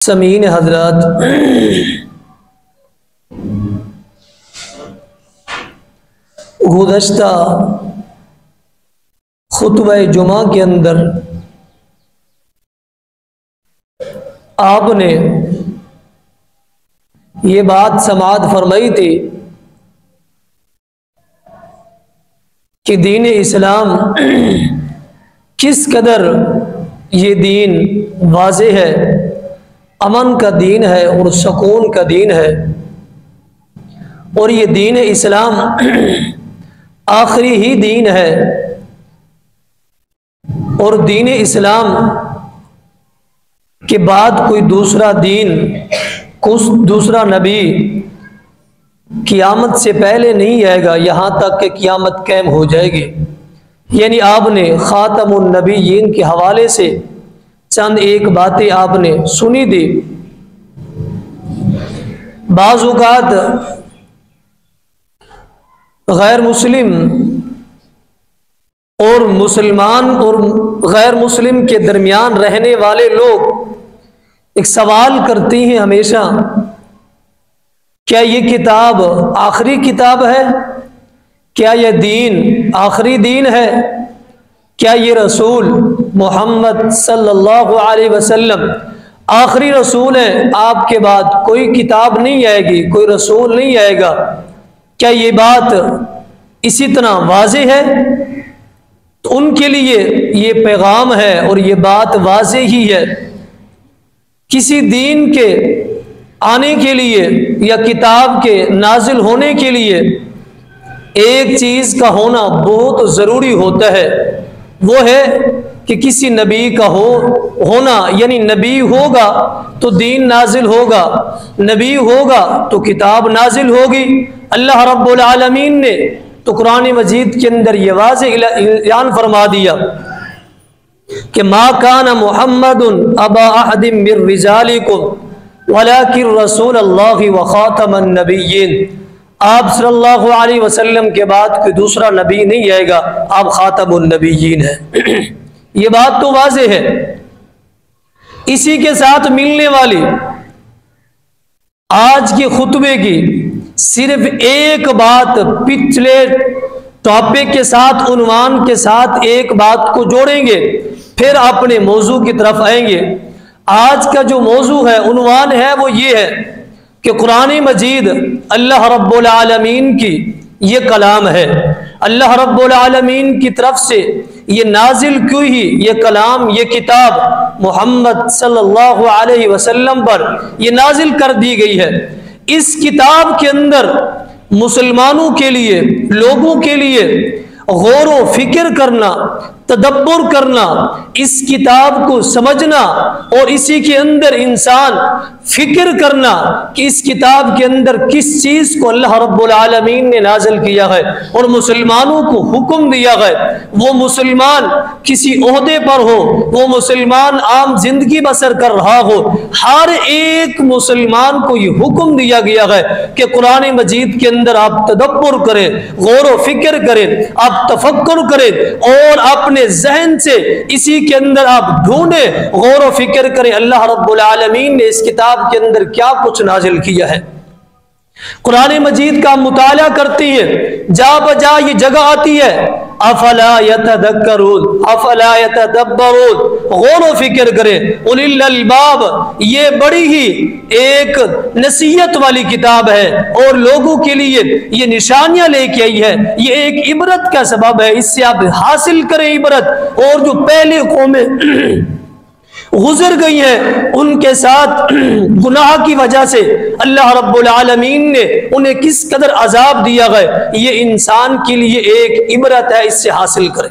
समीन हजरत, गुज़श्ता खुतबा जुमा के अंदर आपने ये बात समाअत फरमाई थी कि दीन इस्लाम किस कदर ये दीन वाज़ेह है, अमन का दीन है और सुकून का दीन है। और ये दीन इस्लाम आखिरी ही दीन है। और दीन इस्लाम के बाद कोई दूसरा दीन, कुछ दूसरा नबी क़यामत से पहले नहीं आएगा, यहाँ तक कि क़यामत कायम हो जाएगी। यानी आपने ख़ातमुन नबीय्यीन के हवाले से चंद एक बातें आपने सुनी थी। बाज़ औक़ात गैर मुस्लिम और मुसलमान और गैर मुस्लिम के दरमियान रहने वाले लोग एक सवाल करती हैं हमेशा, क्या ये किताब आखिरी किताब है? क्या यह दीन आखिरी दीन है? क्या ये रसूल मोहम्मद सल्लल्लाहु अलैहि वसल्लम आखिरी रसूल है? आपके बाद कोई किताब नहीं आएगी, कोई रसूल नहीं आएगा। क्या ये बात इसी तरह वाज़ेह है? तो उनके लिए ये पैगाम है और ये बात वाज़ेह ही है। किसी दीन के आने के लिए या किताब के नाजिल होने के लिए एक चीज़ का होना बहुत ज़रूरी होता है, वो है कि किसी नबी का होना। यानी नबी होगा तो दीन नाजिल होगा, नबी होगा तो किताब नाजिल होगी। अल्लाह रब्बुल आलमीन ने तो कुरान मजीद के अंदर ये वाज़ेह ऐलान फरमा दिया कि मा काना मुहम्मदुन अबा अहदिम मिर रिजालिकुम वलाकिन रसूलुल्लाहि व खातमन नबिय्यीन। आप सल्लल्लाहु अलैहि वसल्लम के बाद कोई दूसरा नबी नहीं आएगा, आप खातमुन नबिय्यीन है। ये बात तो वाज़ेह है। इसी के साथ मिलने वाली आज के खुतबे की सिर्फ एक बात, पिछले टॉपिक के साथ, उन्वान के साथ एक बात को जोड़ेंगे, फिर अपने मौजू की तरफ आएंगे। आज का जो मौजू है, उन्वान है, वो ये है कि कुरान मजीद अल्लाह रब्बुल आलमीन की ये कलाम है। अल्लाह रब्बुल आलमीन की तरफ से ये नाजिल क्यों ही ये कलाम, ये किताब मोहम्मद सल्लल्लाहु अलैहि वसल्लम पर ये नाजिल कर दी गई है। इस किताब के अंदर मुसलमानों के लिए, लोगों के लिए गौर व फिक्र करना, तदब्बुर करना, इस किताब को समझना और इसी के अंदर इंसान फिक्र करना कि इस किताब के अंदर किस चीज़ को अल्लाह रब्बुल आलमीन ने नाजिल किया है और मुसलमानों को हुक्म दिया है। वो मुसलमान किसी ओहदे पर हो, वो मुसलमान आम जिंदगी बसर कर रहा हो, हर एक मुसलमान को ये हुक्म दिया गया है कि कुरान मजीद के अंदर आप तदब्बुर करें, गौर व फिक्र करें, आप तफक्कुर करें और अपने जहन से इसी के अंदर आप ढूंढे, गौर व फिक्र करें अल्लाह रब्बुल आलमीन ने इस किताब के अंदर क्या कुछ नाजिल किया है। कुरान मजीद का मुताला करती है, जा बजा ये जगह आती है, अफला यतदक्करून अफला यतदब्बरून, गौर व फिक्र करें। उलिल अलबाब, ये बड़ी ही एक नसीहत वाली किताब है और लोगों के लिए ये निशानियां लेके आई है। ये एक इबरत का सबब है, इससे आप हासिल करें इबरत। और जो पहले कौमें गुजर गई है उनके साथ गुनाह की वजह से अल्लाह रब्बुल आलमीन ने उन्हें किस कदर अजाब दिया है, ये इंसान के लिए एक इबरत है, इससे हासिल करें।